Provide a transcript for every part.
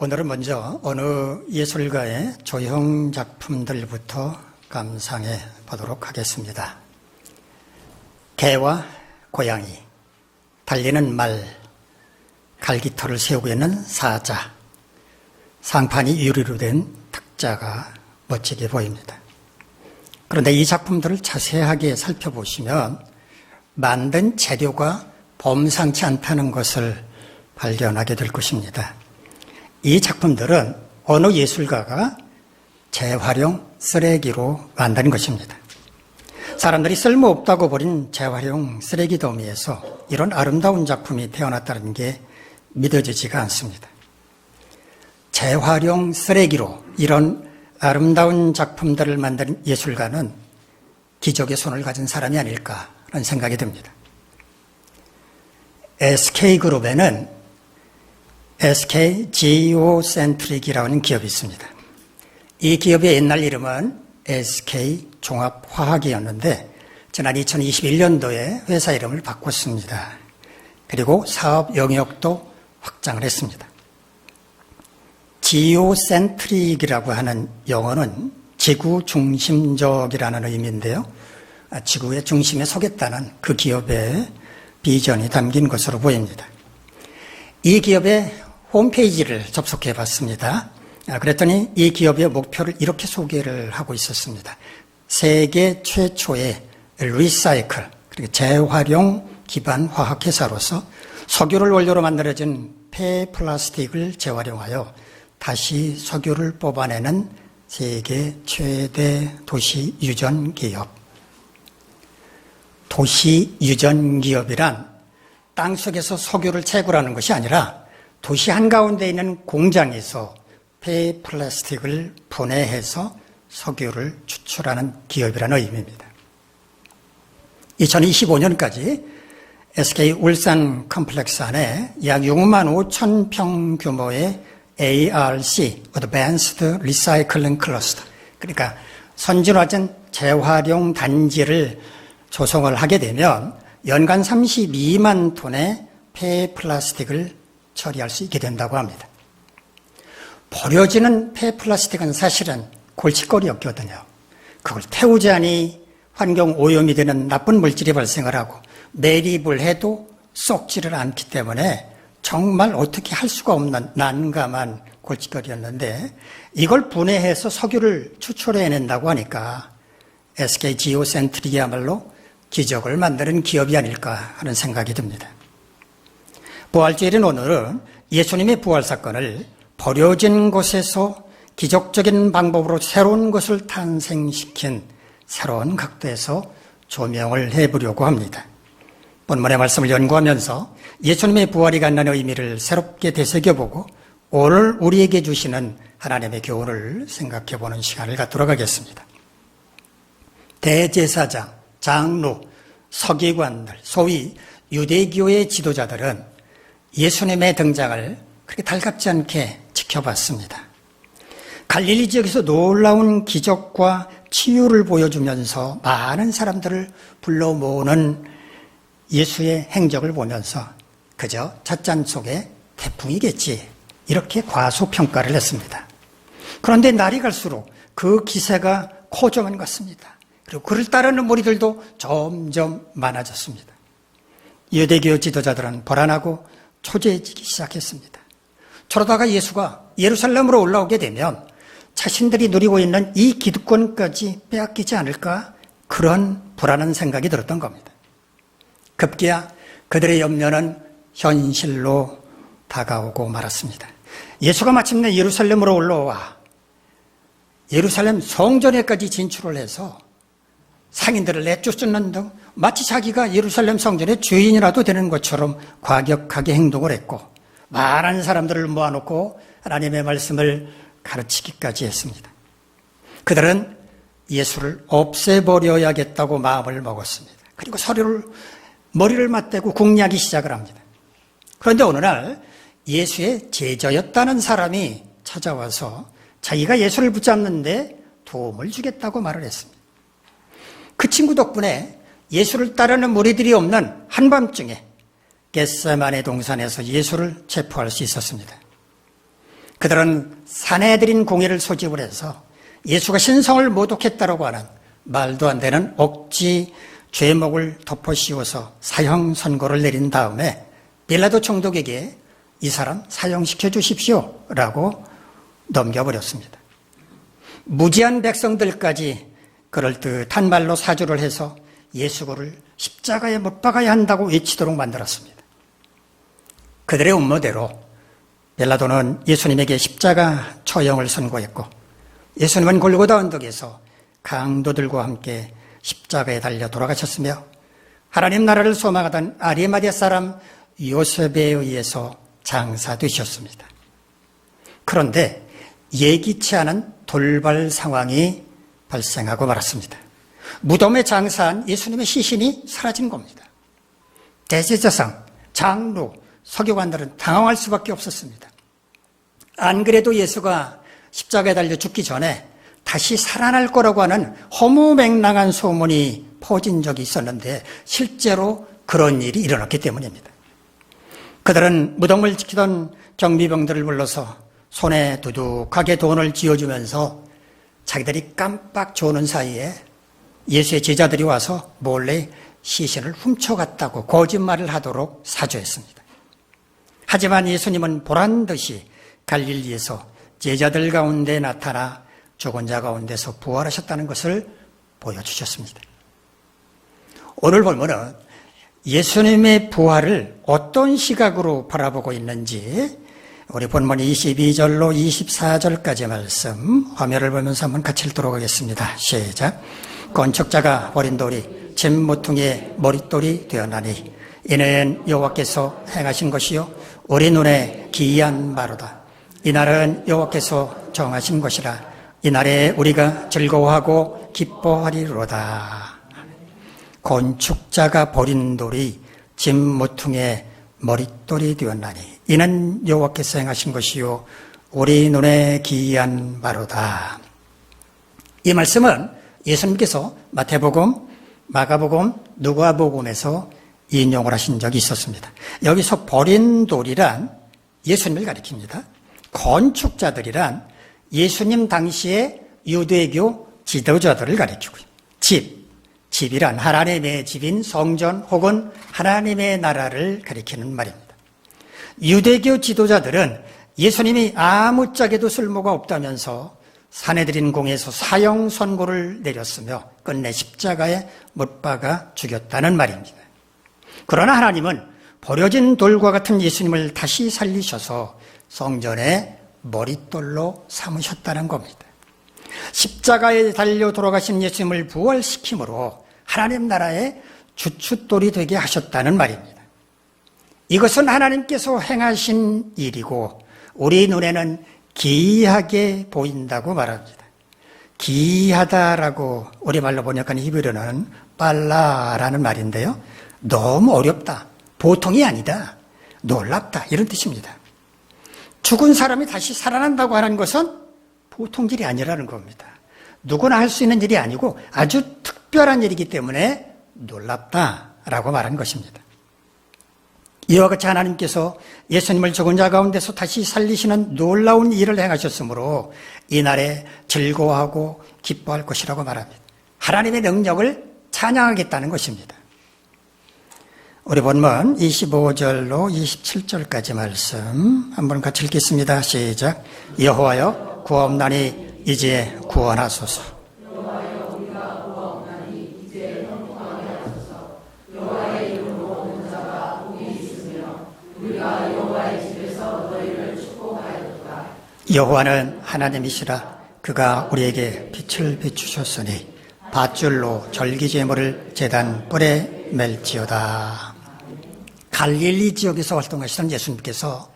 오늘은 먼저 어느 예술가의 조형 작품들부터 감상해 보도록 하겠습니다. 개와 고양이, 달리는 말, 갈기털을 세우고 있는 사자, 상판이 유리로 된 탁자가 멋지게 보입니다. 그런데 이 작품들을 자세하게 살펴보시면 만든 재료가 범상치 않다는 것을 발견하게 될 것입니다. 이 작품들은 어느 예술가가 재활용 쓰레기로 만든 것입니다. 사람들이 쓸모없다고 버린 재활용 쓰레기 더미에서 이런 아름다운 작품이 태어났다는 게 믿어지지가 않습니다. 재활용 쓰레기로 이런 아름다운 작품들을 만든 예술가는 기적의 손을 가진 사람이 아닐까라는 생각이 듭니다. SK그룹에는 SK 지오센트릭이라는 기업이 있습니다. 이 기업의 옛날 이름은 SK 종합화학이었는데 지난 2021년도에 회사 이름을 바꿨습니다. 그리고 사업 영역도 확장을 했습니다. 지오센트릭이라고 하는 영어는 지구 중심적이라는 의미인데요. 지구의 중심에 서겠다는 그 기업의 비전이 담긴 것으로 보입니다. 이 기업의 홈페이지를 접속해 봤습니다. 그랬더니 이 기업의 목표를 이렇게 소개를 하고 있었습니다. 세계 최초의 리사이클, 그리고 재활용 기반 화학회사로서 석유를 원료로 만들어진 폐플라스틱을 재활용하여 다시 석유를 뽑아내는 세계 최대 도시 유전 기업. 도시 유전 기업이란 땅속에서 석유를 채굴하는 것이 아니라 도시 한가운데 있는 공장에서 폐플라스틱을 분해해서 석유를 추출하는 기업이라는 의미입니다. 2025년까지 SK 울산 컴플렉스 안에 약 6만 5천 평 규모의 ARC, Advanced Recycling Cluster, 그러니까 선진화된 재활용 단지를 조성을 하게 되면 연간 32만 톤의 폐플라스틱을 처리할 수 있게 된다고 합니다. 버려지는 폐플라스틱은 사실은 골칫거리였거든요. 그걸 태우자니 환경 오염이 되는 나쁜 물질이 발생을 하고 매립을 해도 썩지를 않기 때문에 정말 어떻게 할 수가 없는 난감한 골칫거리였는데 이걸 분해해서 석유를 추출해낸다고 하니까 SK 지오센트릭이야말로 기적을 만드는 기업이 아닐까 하는 생각이 듭니다. 부활주일인 오늘은 예수님의 부활 사건을 버려진 곳에서 기적적인 방법으로 새로운 것을 탄생시킨 새로운 각도에서 조명을 해보려고 합니다. 본문의 말씀을 연구하면서 예수님의 부활이 갖는 의미를 새롭게 되새겨보고 오늘 우리에게 주시는 하나님의 교훈을 생각해보는 시간을 갖도록 하겠습니다. 대제사장, 장로, 서기관들, 소위 유대교의 지도자들은 예수님의 등장을 그렇게 달갑지 않게 지켜봤습니다. 갈릴리 지역에서 놀라운 기적과 치유를 보여주면서 많은 사람들을 불러 모으는 예수의 행적을 보면서 그저 찻잔 속에 태풍이겠지 이렇게 과소평가를 했습니다. 그런데 날이 갈수록 그 기세가 커져만 갔습니다. 그리고 그를 따르는 무리들도 점점 많아졌습니다. 유대교 지도자들은 불안하고 초조해지기 시작했습니다. 저러다가 예수가 예루살렘으로 올라오게 되면 자신들이 누리고 있는 이 기득권까지 빼앗기지 않을까 그런 불안한 생각이 들었던 겁니다. 급기야 그들의 염려는 현실로 다가오고 말았습니다. 예수가 마침내 예루살렘으로 올라와 예루살렘 성전에까지 진출을 해서 상인들을 내쫓는 등 마치 자기가 예루살렘 성전의 주인이라도 되는 것처럼 과격하게 행동을 했고 많은 사람들을 모아놓고 하나님의 말씀을 가르치기까지 했습니다. 그들은 예수를 없애버려야겠다고 마음을 먹었습니다. 그리고 머리를 맞대고 궁리하기 시작을 합니다. 그런데 어느 날 예수의 제자였다는 사람이 찾아와서 자기가 예수를 붙잡는데 도움을 주겠다고 말을 했습니다. 그 친구 덕분에 예수를 따르는 무리들이 없는 한밤중에 겟세마네 동산에서 예수를 체포할 수 있었습니다. 그들은 사내들인 공회를 소집을 해서 예수가 신성을 모독했다라고 하는 말도 안 되는 억지 죄목을 덮어 씌워서 사형 선고를 내린 다음에 빌라도 총독에게 이 사람 사형시켜 주십시오 라고 넘겨버렸습니다. 무지한 백성들까지 그럴듯한 말로 사주를 해서 예수를 십자가에 못 박아야 한다고 외치도록 만들었습니다. 그들의 음모대로 빌라도는 예수님에게 십자가 처형을 선고했고 예수님은 골고다 언덕에서 강도들과 함께 십자가에 달려 돌아가셨으며 하나님 나라를 소망하던 아리마대 사람 요셉에 의해서 장사되셨습니다. 그런데 예기치 않은 돌발 상황이 발생하고 말았습니다. 무덤에 장사한 예수님의 시신이 사라진 겁니다. 대제사장, 장로, 서기관들은 당황할 수밖에 없었습니다. 안 그래도 예수가 십자가에 달려 죽기 전에 다시 살아날 거라고 하는 허무맹랑한 소문이 퍼진 적이 있었는데 실제로 그런 일이 일어났기 때문입니다. 그들은 무덤을 지키던 경비병들을 불러서 손에 두둑하게 돈을 쥐어주면서 자기들이 깜빡 조는 사이에 예수의 제자들이 와서 몰래 시신을 훔쳐갔다고 거짓말을 하도록 사주했습니다. 하지만 예수님은 보란듯이 갈릴리에서 제자들 가운데 나타나 죽은 자 가운데서 부활하셨다는 것을 보여주셨습니다. 오늘 본문은 예수님의 부활을 어떤 시각으로 바라보고 있는지 우리 본문 22절로 24절까지 말씀 화면을 보면서 한번 같이 읽도록 하겠습니다. 시작. 건축자가 버린 돌이 집 모퉁이의 머릿돌이 되었나니 이는 여호와께서 행하신 것이요 우리 눈에 기이한 바로다. 이날은 여호와께서 정하신 것이라 이날에 우리가 즐거워하고 기뻐하리로다. 건축자가 버린 돌이 집 모퉁이의 머릿돌이 되었나니 이는 여호와께서 행하신 것이요 우리 눈에 기이한 바로다. 이 말씀은 예수님께서 마태복음, 마가복음, 누가복음에서 인용을 하신 적이 있었습니다. 여기서 버린 돌이란 예수님을 가리킵니다. 건축자들이란 예수님 당시의 유대교 지도자들을 가리키고 집이란 하나님의 집인 성전 혹은 하나님의 나라를 가리키는 말입니다. 유대교 지도자들은 예수님이 아무짝에도 쓸모가 없다면서 사내들인 공에서 사형 선고를 내렸으며 끝내 십자가에 못 박아 죽였다는 말입니다. 그러나 하나님은 버려진 돌과 같은 예수님을 다시 살리셔서 성전의 머릿돌로 삼으셨다는 겁니다. 십자가에 달려 돌아가신 예수님을 부활시킴으로 하나님 나라의 주춧돌이 되게 하셨다는 말입니다. 이것은 하나님께서 행하신 일이고 우리 눈에는 기이하게 보인다고 말합니다. 기이하다라고 우리말로 번역한 히브리어는 빨라라는 말인데요. 너무 어렵다, 보통이 아니다, 놀랍다 이런 뜻입니다. 죽은 사람이 다시 살아난다고 하는 것은 보통 일이 아니라는 겁니다. 누구나 할 수 있는 일이 아니고 아주 특별한 일이기 때문에 놀랍다라고 말한 것입니다. 이와 같이 하나님께서 예수님을 죽은 자 가운데서 다시 살리시는 놀라운 일을 행하셨으므로 이날에 즐거워하고 기뻐할 것이라고 말합니다. 하나님의 능력을 찬양하겠다는 것입니다. 우리 본문 25절로 27절까지 말씀 한번 같이 읽겠습니다. 시작. 여호와여 구하옵나니 이제 구원하소서. 여호와여 우리가 구하옵나니 이제 형통하게 하소서. 여호와의 이름으로 오는 자가 복이 있으며 우리가 여호와의 집에서 너희를 축복하였도다. 여호와는 하나님이시라. 그가 우리에게 빛을 비추셨으니 밧줄로 절기제물을 제단 뿔에 맬지어다. 갈릴리 지역에서 활동하시던 예수님께서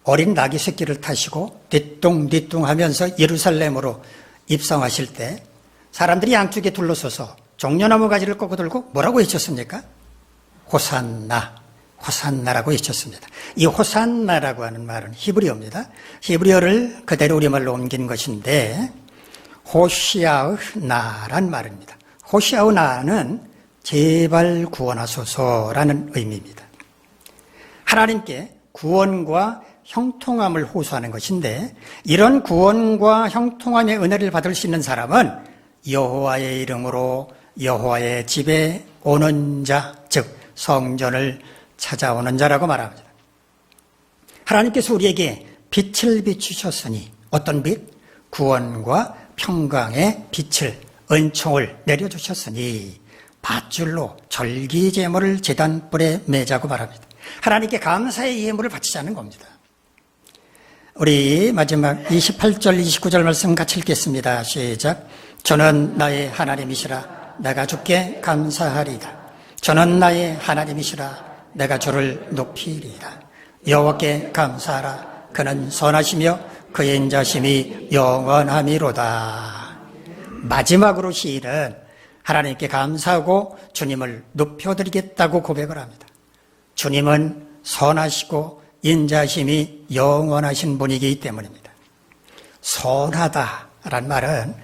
어린 나귀 새끼를 타시고 뒤뚱뒤뚱 하면서 예루살렘으로 입성하실 때 사람들이 양쪽에 둘러서서 종려나무 가지를 꺾어 들고 뭐라고 외쳤습니까? 호산나, 호산나라고 외쳤습니다. 이 호산나라고 하는 말은 히브리어입니다. 히브리어를 그대로 우리말로 옮긴 것인데 호시아의 나란 말입니다. 호시아의 나는 제발 구원하소서라는 의미입니다. 하나님께 구원과 형통함을 호소하는 것인데 이런 구원과 형통함의 은혜를 받을 수 있는 사람은 여호와의 이름으로 여호와의 집에 오는 자, 즉 성전을 찾아오는 자라고 말합니다. 하나님께서 우리에게 빛을 비추셨으니 어떤 빛? 구원과 평강의 빛을, 은총을 내려주셨으니 밧줄로 절기제물을 제단불에 매자고 말합니다. 하나님께 감사의 예물을 바치자는 겁니다. 우리 마지막 28절, 29절 말씀 같이 읽겠습니다. 시작. 저는 나의 하나님이시라 내가 주께 감사하리이다. 저는 나의 하나님이시라 내가 주를 높이리이다. 여호와께 감사하라. 그는 선하시며 그의 인자심이 영원하미로다. 마지막으로 시인은 하나님께 감사하고 주님을 높여드리겠다고 고백을 합니다. 주님은 선하시고 인자심이 영원하신 분이기 때문입니다. 선하다란 말은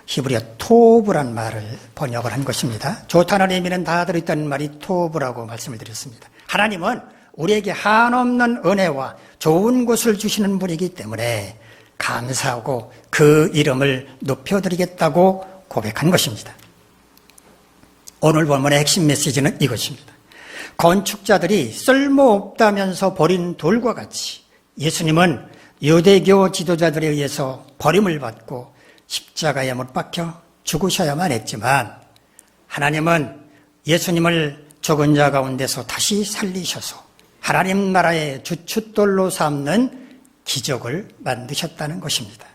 히브리어 토브란 말을 번역을 한 것입니다. 좋다는 의미는 다 들어있다는 말이 토브라고 말씀을 드렸습니다. 하나님은 우리에게 한없는 은혜와 좋은 것을 주시는 분이기 때문에 감사하고 그 이름을 높여드리겠다고 고백한 것입니다. 오늘 본문의 핵심 메시지는 이것입니다. 건축자들이 쓸모없다면서 버린 돌과 같이 예수님은 유대교 지도자들에 의해서 버림을 받고 십자가에 못 박혀 죽으셔야만 했지만 하나님은 예수님을 죽은 자 가운데서 다시 살리셔서 하나님 나라의 주춧돌로 삼는 기적을 만드셨다는 것입니다.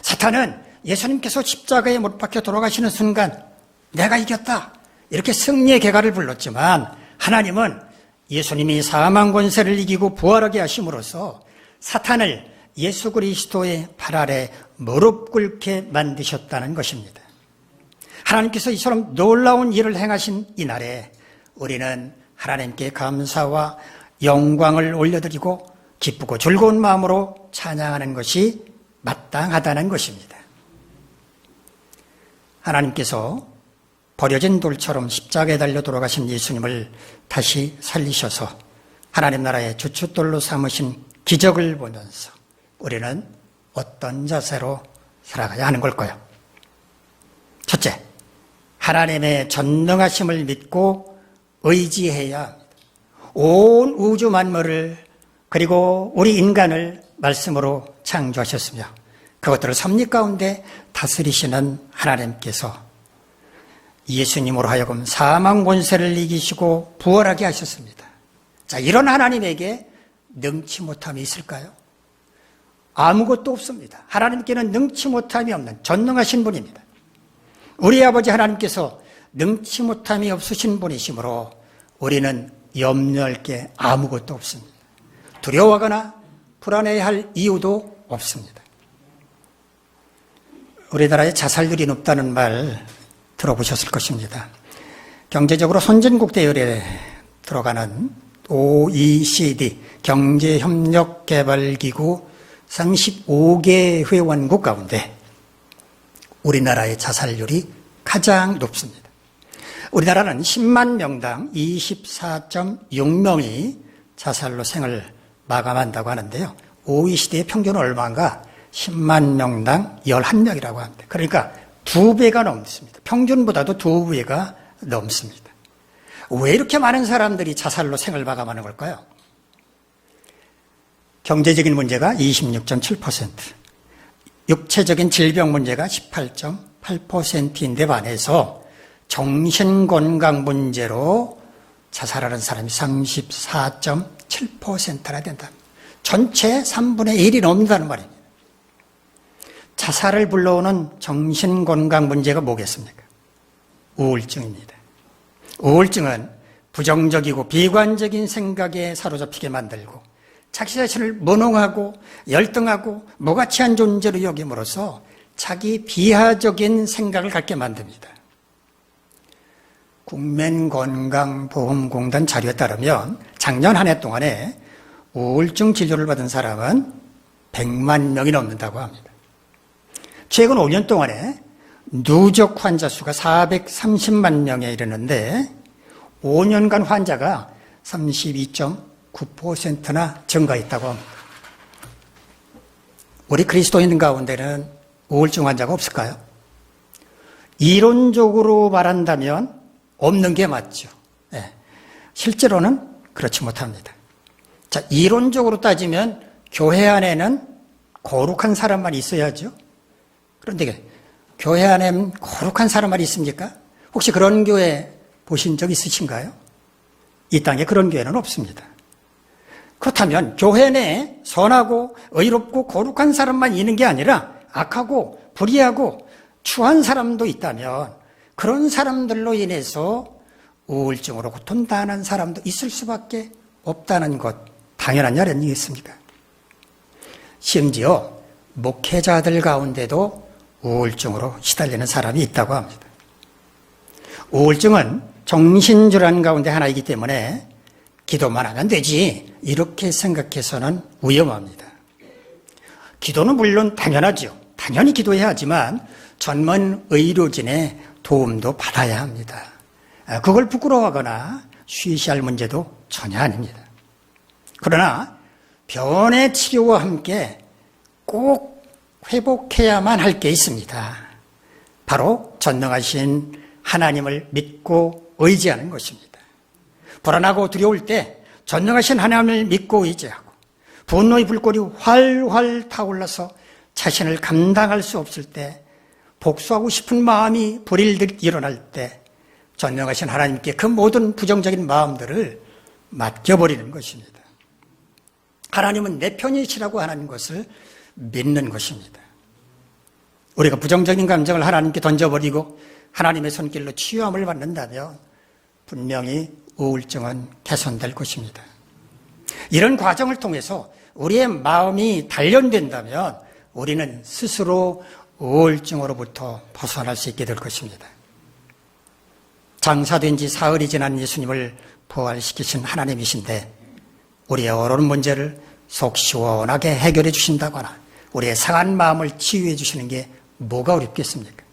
사탄은 예수님께서 십자가에 못 박혀 돌아가시는 순간 내가 이겼다 이렇게 승리의 개가를 불렀지만 하나님은 예수님이 사망 권세를 이기고 부활하게 하심으로써 사탄을 예수 그리스도의 발 아래 무릎 꿇게 만드셨다는 것입니다. 하나님께서 이처럼 놀라운 일을 행하신 이날에 우리는 하나님께 감사와 영광을 올려드리고 기쁘고 즐거운 마음으로 찬양하는 것이 마땅하다는 것입니다. 하나님께서 버려진 돌처럼 십자가에 달려 돌아가신 예수님을 다시 살리셔서 하나님 나라의 주춧돌로 삼으신 기적을 보면서 우리는 어떤 자세로 살아가야 하는 걸까요? 첫째, 하나님의 전능하심을 믿고 의지해야 합니다. 온 우주 만물을 그리고 우리 인간을 말씀으로 창조하셨으며 그것들을 섭리 가운데 다스리시는 하나님께서 예수님으로 하여금 사망 권세를 이기시고 부활하게 하셨습니다. 자, 이런 하나님에게 능치 못함이 있을까요? 아무것도 없습니다. 하나님께는 능치 못함이 없는 전능하신 분입니다. 우리 아버지 하나님께서 능치 못함이 없으신 분이시므로 우리는 염려할 게 아무것도 없습니다. 두려워하거나 불안해야 할 이유도 없습니다. 우리나라의 자살률이 높다는 말 들어보셨을 것입니다. 경제적으로 선진국 대열에 들어가는 OECD 경제협력개발기구 35개 회원국 가운데 우리나라의 자살률이 가장 높습니다. 우리나라는 10만 명당 24.6명이 자살로 생을 마감한다고 하는데요. OECD의 평균은 얼마인가? 10만 명당 11명이라고 합니다. 그러니까 2배가 넘습니다. 평균보다도 2배가 넘습니다. 왜 이렇게 많은 사람들이 자살로 생을 마감하는 걸까요? 경제적인 문제가 26.7%, 육체적인 질병 문제가 18.8%인데 반해서 정신건강 문제로 자살하는 사람이 34.7%나 된다. 전체 3분의 1이 넘는다는 말입니다. 자살을 불러오는 정신건강 문제가 뭐겠습니까? 우울증입니다. 우울증은 부정적이고 비관적인 생각에 사로잡히게 만들고 자기 자신을 무능하고 열등하고 무가치한 존재로 여김으로써 자기 비하적인 생각을 갖게 만듭니다. 국민건강보험공단 자료에 따르면 작년 한 해 동안에 우울증 진료를 받은 사람은 100만 명이 넘는다고 합니다. 최근 5년 동안에 누적 환자 수가 430만 명에 이르는데 5년간 환자가 32.9%나 증가했다고 합니다. 우리 그리스도인 가운데는 우울증 환자가 없을까요? 이론적으로 말한다면 없는 게 맞죠. 네. 실제로는 그렇지 못합니다. 자, 이론적으로 따지면 교회 안에는 거룩한 사람만 있어야죠. 그런데 교회 안에는 거룩한 사람만 있습니까? 혹시 그런 교회 보신 적 있으신가요? 이 땅에 그런 교회는 없습니다. 그렇다면 교회 내에 선하고 의롭고 거룩한 사람만 있는 게 아니라 악하고 불의하고 추한 사람도 있다면 그런 사람들로 인해서 우울증으로 고통당하는 사람도 있을 수밖에 없다는 것, 당연한 일 아니겠습니까? 심지어 목회자들 가운데도 우울증으로 시달리는 사람이 있다고 합니다. 우울증은 정신질환 가운데 하나이기 때문에 기도만 하면 되지 이렇게 생각해서는 위험합니다. 기도는 물론 당연하죠. 당연히 기도해야 하지만 전문 의료진의 도움도 받아야 합니다. 그걸 부끄러워하거나 쉬쉬할 문제도 전혀 아닙니다. 그러나 병의 치료와 함께 꼭 회복해야만 할 게 있습니다. 바로 전능하신 하나님을 믿고 의지하는 것입니다. 불안하고 두려울 때 전능하신 하나님을 믿고 의지하고 분노의 불꽃이 활활 타올라서 자신을 감당할 수 없을 때 복수하고 싶은 마음이 불일듯 일어날 때 전능하신 하나님께 그 모든 부정적인 마음들을 맡겨버리는 것입니다. 하나님은 내 편이시라고 하는 것을 믿는 것입니다. 우리가 부정적인 감정을 하나님께 던져버리고 하나님의 손길로 치유함을 받는다면 분명히 우울증은 개선될 것입니다. 이런 과정을 통해서 우리의 마음이 단련된다면 우리는 스스로 우울증으로부터 벗어날 수 있게 될 것입니다. 장사된 지 사흘이 지난 예수님을 부활시키신 하나님이신데 우리의 어려운 문제를 속 시원하게 해결해 주신다거나 우리의 상한 마음을 치유해 주시는 게 뭐가 어렵겠습니까?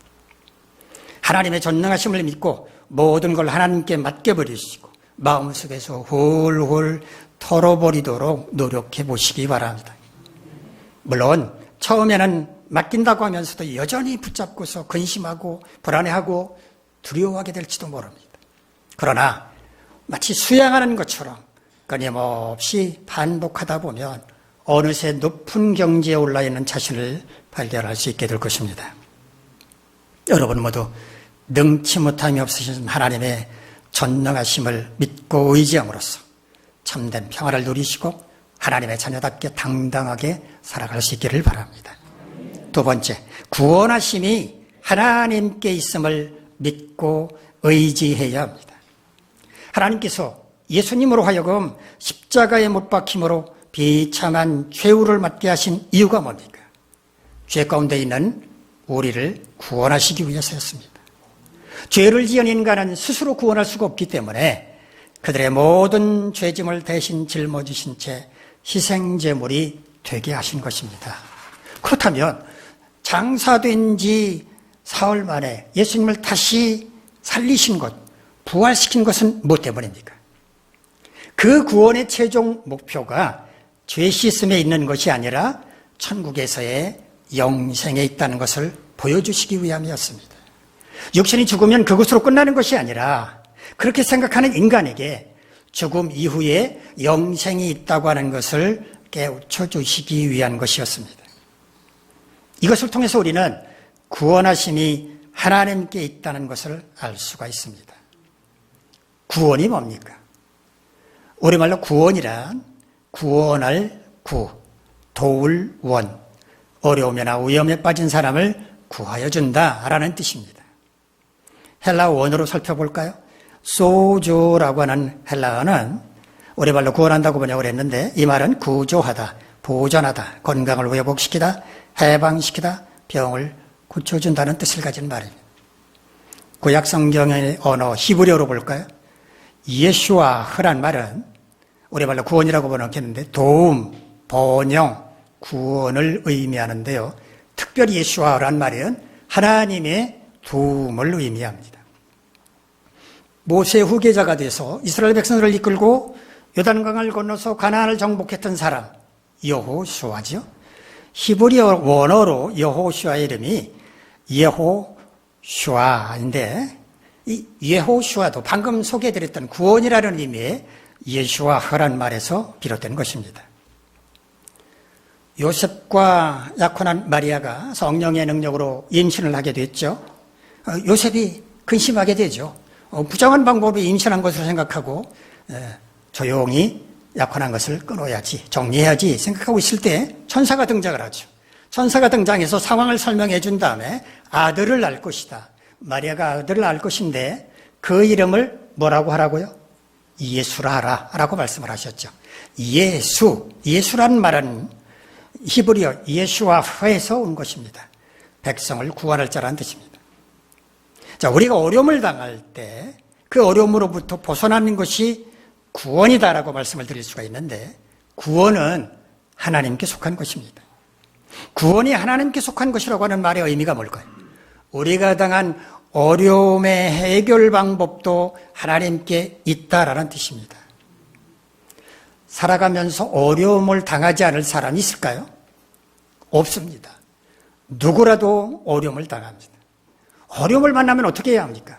하나님의 전능하심을 믿고 모든 걸 하나님께 맡겨버리시고 마음속에서 훌훌 털어버리도록 노력해 보시기 바랍니다. 물론 처음에는 맡긴다고 하면서도 여전히 붙잡고서 근심하고 불안해하고 두려워하게 될지도 모릅니다. 그러나 마치 수양하는 것처럼 끊임없이 반복하다 보면 어느새 높은 경지에 올라있는 자신을 발견할 수 있게 될 것입니다. 여러분 모두 능치 못함이 없으신 하나님의 전능하심을 믿고 의지함으로써 참된 평화를 누리시고 하나님의 자녀답게 당당하게 살아갈 수 있기를 바랍니다. 두 번째, 구원하심이 하나님께 있음을 믿고 의지해야 합니다. 하나님께서 예수님으로 하여금 십자가에 못 박힘으로 비참한 최후를 맞게 하신 이유가 뭡니까? 죄 가운데 있는 우리를 구원하시기 위해서였습니다. 죄를 지은 인간은 스스로 구원할 수가 없기 때문에 그들의 모든 죄짐을 대신 짊어지신 채 희생제물이 되게 하신 것입니다. 그렇다면 장사된 지 사흘 만에 예수님을 다시 살리신 것, 부활시킨 것은 무엇 때문입니까? 그 구원의 최종 목표가 죄 씻음에 있는 것이 아니라 천국에서의 영생에 있다는 것을 보여주시기 위함이었습니다. 육신이 죽으면 그것으로 끝나는 것이 아니라 그렇게 생각하는 인간에게 죽음 이후에 영생이 있다고 하는 것을 깨우쳐 주시기 위한 것이었습니다. 이것을 통해서 우리는 구원하심이 하나님께 있다는 것을 알 수가 있습니다. 구원이 뭡니까? 우리말로 구원이란 구원할 구, 도울 원, 어려움이나 위험에 빠진 사람을 구하여 준다라는 뜻입니다. 헬라 원어로 살펴볼까요? 소조라고 하는 헬라어는 우리말로 구원한다고 번역을 했는데 이 말은 구조하다, 보존하다, 건강을 회복시키다, 해방시키다, 병을 고쳐준다는 뜻을 가진 말입니다. 구약 성경의 언어 히브리어로 볼까요? 예슈아흐란 말은 우리말로 구원이라고 번역했는데 도움, 번영, 구원을 의미하는데요. 특별히 예슈아란 말은 하나님의 도움을 의미합니다. 모세 후계자가 돼서 이스라엘 백성들을 이끌고 요단강을 건너서 가나안을 정복했던 사람 여호수아죠. 히브리어 원어로 여호슈아의 이름이 예호슈아인데, 이 예호슈아도 방금 소개해드렸던 구원이라는 의미의 예슈아라는 말에서 비롯된 것입니다. 요셉과 약혼한 마리아가 성령의 능력으로 임신을 하게 됐죠. 요셉이 근심하게 되죠. 부정한 방법으로 임신한 것으로 생각하고 조용히 약혼한 것을 끊어야지, 정리해야지 생각하고 있을 때 천사가 등장을 하죠. 천사가 등장해서 상황을 설명해 준 다음에 아들을 낳을 것이다. 마리아가 아들을 낳을 것인데 그 이름을 뭐라고 하라고요? 예수라 하라 라고 말씀을 하셨죠. 예수라는 말은 히브리어 예슈아에서 온 것입니다. 백성을 구원할 자라는 뜻입니다. 자, 우리가 어려움을 당할 때 그 어려움으로부터 벗어나는 것이 구원이다라고 말씀을 드릴 수가 있는데, 구원은 하나님께 속한 것입니다. 구원이 하나님께 속한 것이라고 하는 말의 의미가 뭘까요? 우리가 당한 어려움의 해결 방법도 하나님께 있다라는 뜻입니다. 살아가면서 어려움을 당하지 않을 사람이 있을까요? 없습니다. 누구라도 어려움을 당합니다. 어려움을 만나면 어떻게 해야 합니까?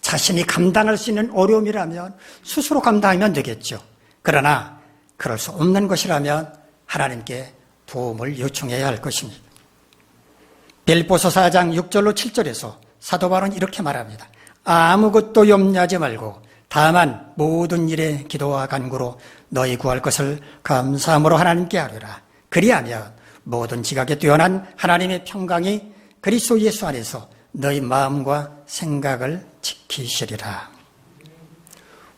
자신이 감당할 수 있는 어려움이라면 스스로 감당하면 되겠죠. 그러나 그럴 수 없는 것이라면 하나님께 도움을 요청해야 할 것입니다. 빌립보서 4장 6절로 7절에서 사도 바울은 이렇게 말합니다. 아무것도 염려하지 말고 다만 모든 일에 기도와 간구로 너희 구할 것을 감사함으로 하나님께 아뢰라. 그리하면 모든 지각에 뛰어난 하나님의 평강이 그리스도 예수 안에서 너희 마음과 생각을 지키시리라.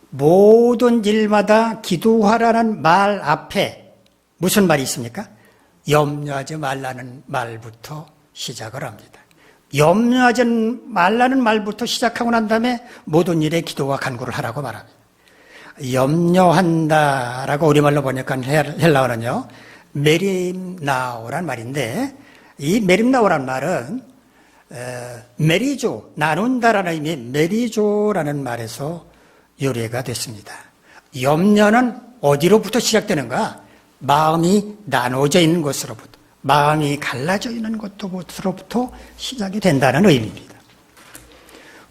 모든 일마다 기도하라는 말 앞에 무슨 말이 있습니까? 염려하지 말라는 말부터 시작을 합니다. 염려하지 말라는 말부터 시작하고 난 다음에 모든 일에 기도와 간구를 하라고 말합니다. 염려한다라고 우리말로 번역한 헬라어는요, 메림나오란 말인데, 이 메림나오란 말은 메리조, 나눈다라는 의미의 메리조라는 말에서 유래가 됐습니다. 염려는 어디로부터 시작되는가? 마음이 나눠져 있는 것으로부터, 마음이 갈라져 있는 것으로부터 시작이 된다는 의미입니다.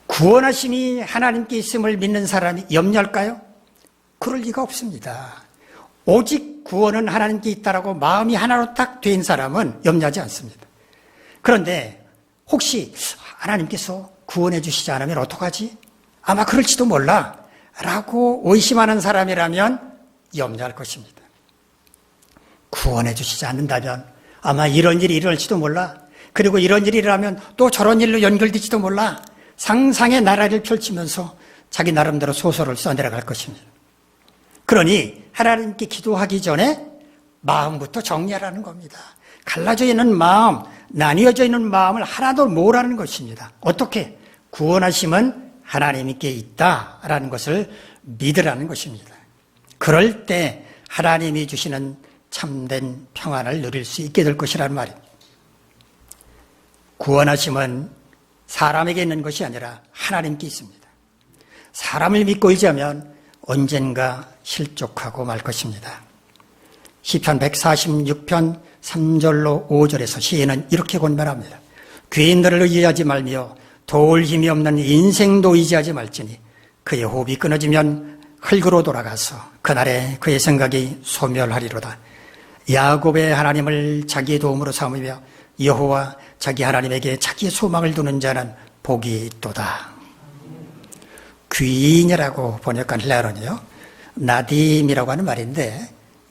구원하심이 하나님께 있음을 믿는 사람이 염려할까요? 그럴 리가 없습니다. 오직 구원은 하나님께 있다라고 마음이 하나로 딱 된 사람은 염려하지 않습니다. 그런데 혹시 하나님께서 구원해 주시지 않으면 어떡하지? 아마 그럴지도 몰라 라고 의심하는 사람이라면 염려할 것입니다. 구원해 주시지 않는다면 아마 이런 일이 일어날지도 몰라, 그리고 이런 일이 일어나면 또 저런 일로 연결될지도 몰라, 상상의 나라를 펼치면서 자기 나름대로 소설을 써내려갈 것입니다. 그러니 하나님께 기도하기 전에 마음부터 정리하라는 겁니다. 갈라져 있는 마음, 나뉘어져 있는 마음을 하나도 모으라는 것입니다. 어떻게? 구원하심은 하나님께 있다라는 것을 믿으라는 것입니다. 그럴 때 하나님이 주시는 참된 평안을 누릴 수 있게 될 것이라는 말입니다. 구원하심은 사람에게 있는 것이 아니라 하나님께 있습니다. 사람을 믿고 의지하면 언젠가 실족하고 말 것입니다. 시편 146편 3절로 5절에서 시인은 이렇게 권면합니다. 귀인들을 의지하지 말며 도울 힘이 없는 인생도 의지하지 말지니 그의 호흡이 끊어지면 흙으로 돌아가서 그날에 그의 생각이 소멸하리로다. 야곱의 하나님을 자기의 도움으로 삼으며 여호와 자기 하나님에게 자기의 소망을 두는 자는 복이 있도다. 귀인이라고 번역한 헬라어는요, 나딤이라고 하는 말인데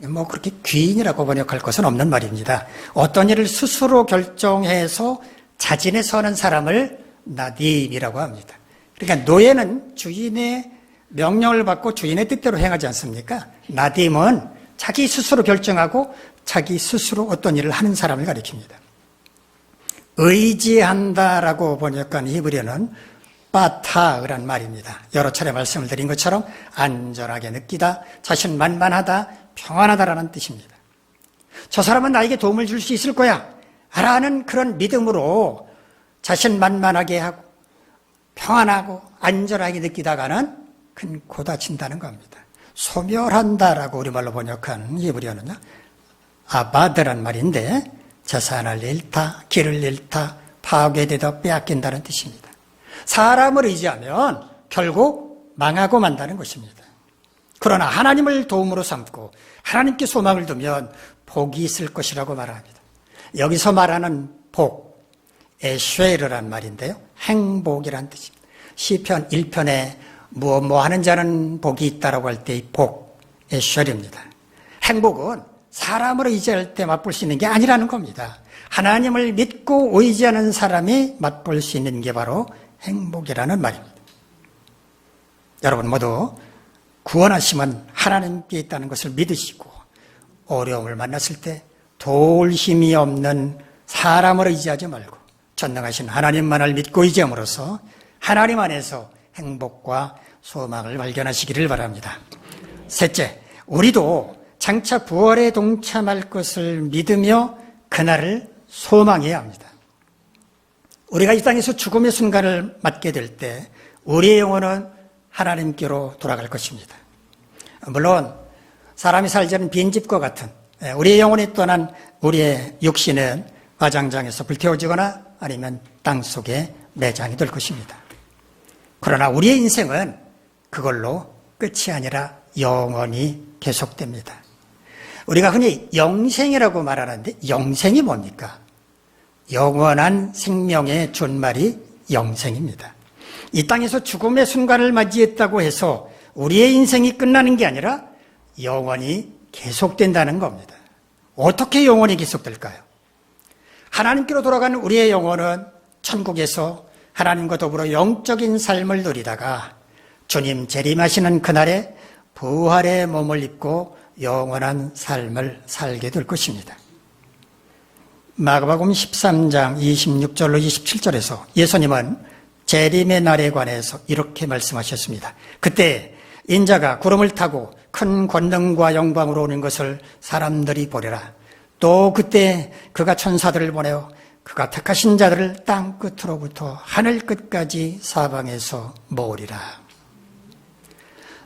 뭐 그렇게 귀인이라고 번역할 것은 없는 말입니다. 어떤 일을 스스로 결정해서 자진해 서는 사람을 나딤이라고 합니다. 그러니까 노예는 주인의 명령을 받고 주인의 뜻대로 행하지 않습니까? 나딤은 자기 스스로 결정하고 자기 스스로 어떤 일을 하는 사람을 가리킵니다. 의지한다라고 번역한 히브리어는 바타라는 말입니다. 여러 차례 말씀을 드린 것처럼 안전하게 느끼다, 자신만만하다, 평안하다라는 뜻입니다. 저 사람은 나에게 도움을 줄 수 있을 거야 라는 그런 믿음으로 자신만만하게 하고 평안하고 안전하게 느끼다가는 큰코 다친다는 겁니다. 소멸한다라고 우리말로 번역한 히브리어는요, 아바드란 말인데 재산을 잃다, 길을 잃다, 파괴되다 빼앗긴다는 뜻입니다. 사람을 의지하면 결국 망하고 만다는 것입니다. 그러나 하나님을 도움으로 삼고 하나님께 소망을 두면 복이 있을 것이라고 말합니다. 여기서 말하는 복, 에쉐르란 말인데요. 행복이란 뜻입니다. 시편 1편에 뭐 하는 자는 복이 있다라고 할 때의 복, 에쉐르입니다. 행복은 사람을 의지할 때 맛볼 수 있는 게 아니라는 겁니다. 하나님을 믿고 의지하는 사람이 맛볼 수 있는 게 바로 행복이라는 말입니다. 여러분 모두 구원하심은 하나님께 있다는 것을 믿으시고 어려움을 만났을 때 도울 힘이 없는 사람을 의지하지 말고 전능하신 하나님만을 믿고 의지함으로써 하나님 안에서 행복과 소망을 발견하시기를 바랍니다. 셋째, 우리도 장차 부활에 동참할 것을 믿으며 그날을 소망해야 합니다. 우리가 이 땅에서 죽음의 순간을 맞게 될 때 우리의 영혼은 하나님께로 돌아갈 것입니다. 물론 사람이 살자는 빈집과 같은 우리의 영혼이 떠난 우리의 육신은 화장장에서 불태워지거나 아니면 땅속에 매장이 될 것입니다. 그러나 우리의 인생은 그걸로 끝이 아니라 영원히 계속됩니다. 우리가 흔히 영생이라고 말하는데 영생이 뭡니까? 영원한 생명의 준말이 영생입니다. 이 땅에서 죽음의 순간을 맞이했다고 해서 우리의 인생이 끝나는 게 아니라 영원히 계속된다는 겁니다. 어떻게 영원히 계속될까요? 하나님께로 돌아가는 우리의 영혼은 천국에서 하나님과 더불어 영적인 삶을 누리다가 주님 재림하시는 그날에 부활의 몸을 입고 영원한 삶을 살게 될 것입니다. 마가복음 13장 26절로 27절에서 예수님은 재림의 날에 관해서 이렇게 말씀하셨습니다. 그때 인자가 구름을 타고 큰 권능과 영광으로 오는 것을 사람들이 보리라. 또 그때 그가 천사들을 보내어 그가 택하신 자들을 땅 끝으로부터 하늘 끝까지 사방에서 모으리라.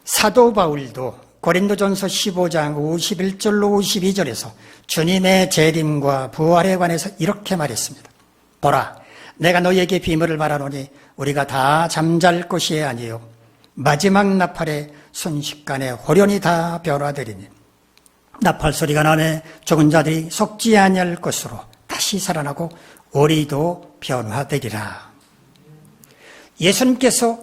사도 바울도 고린도전서 15장 51절로 52절에서 주님의 재림과 부활에 관해서 이렇게 말했습니다. 보라, 내가 너희에게 비밀을 말하노니 우리가 다 잠잘 것이 아니요 마지막 나팔에 순식간에 호련히 다 변화되리니 나팔 소리가 나매 죽은 자들이 속지 아니할 것으로 다시 살아나고 우리도 변화되리라. 예수님께서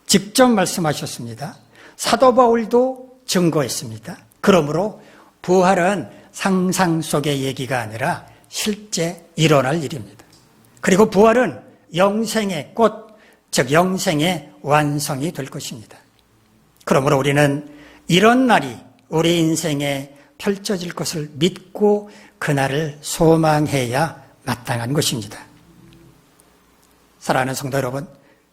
직접 말씀하셨습니다. 사도 바울도 증거했습니다. 그러므로 부활은 상상 속의 얘기가 아니라 실제 일어날 일입니다. 그리고 부활은 영생의 꽃, 즉 영생의 완성이 될 것입니다. 그러므로 우리는 이런 날이 우리 인생에 펼쳐질 것을 믿고 그날을 소망해야 마땅한 것입니다. 사랑하는 성도 여러분,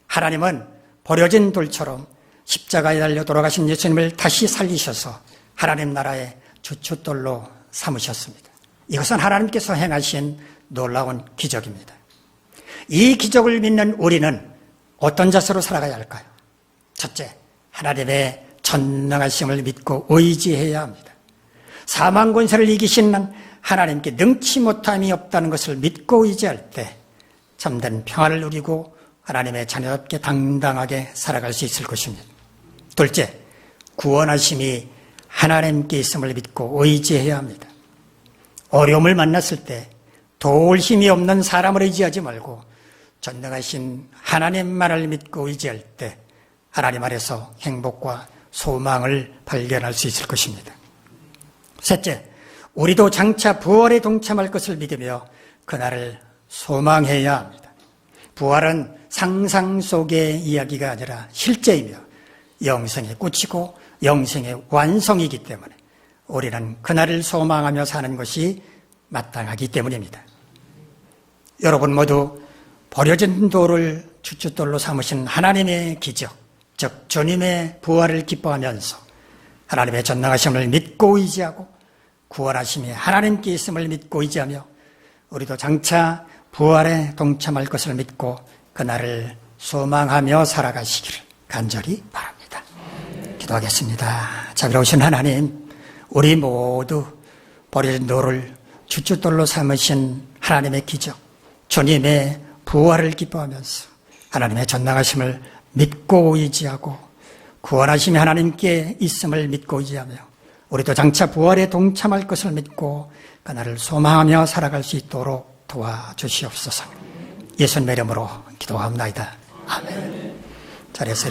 하나님은 버려진 돌처럼 십자가에 달려 돌아가신 예수님을 다시 살리셔서 하나님 나라의 주춧돌로 삼으셨습니다. 이것은 하나님께서 행하신 놀라운 기적입니다. 이 기적을 믿는 우리는 어떤 자세로 살아가야 할까요? 첫째, 하나님의 전능하심을 믿고 의지해야 합니다. 사망 권세를 이기신 하나님께 능치 못함이 없다는 것을 믿고 의지할 때 참된 평안을 누리고 하나님의 자녀답게 당당하게 살아갈 수 있을 것입니다. 둘째, 구원하심이 하나님께 있음을 믿고 의지해야 합니다. 어려움을 만났을 때 도울 힘이 없는 사람을 의지하지 말고 전능하신 하나님만을 믿고 의지할 때 하나님 안에서 행복과 소망을 발견할 수 있을 것입니다. 셋째, 우리도 장차 부활에 동참할 것을 믿으며 그날을 소망해야 합니다. 부활은 상상 속의 이야기가 아니라 실제이며 영생의 꽃이고 영생의 완성이기 때문에 우리는 그날을 소망하며 사는 것이 마땅하기 때문입니다. 여러분 모두 버려진 돌을 주춧돌로 삼으신 하나님의 기적, 즉 주님의 부활을 기뻐하면서 하나님의 전능하심을 믿고 의지하고 구원하심이 하나님께 있음을 믿고 의지하며 우리도 장차 부활에 동참할 것을 믿고 그날을 소망하며 살아가시기를 간절히 바랍니다. 기도하겠습니다. 자비로우신 하나님, 우리 모두 버려진 돌을 주춧돌로 삼으신 하나님의 기적, 주님의 부활을 기뻐하면서 하나님의 전능하심을 믿고 의지하고 구원하심이 하나님께 있음을 믿고 의지하며 우리도 장차 부활에 동참할 것을 믿고 그날을 소망하며 살아갈 수 있도록 도와주시옵소서. 예수님의 이름으로 기도합니다. 아멘. 자리에서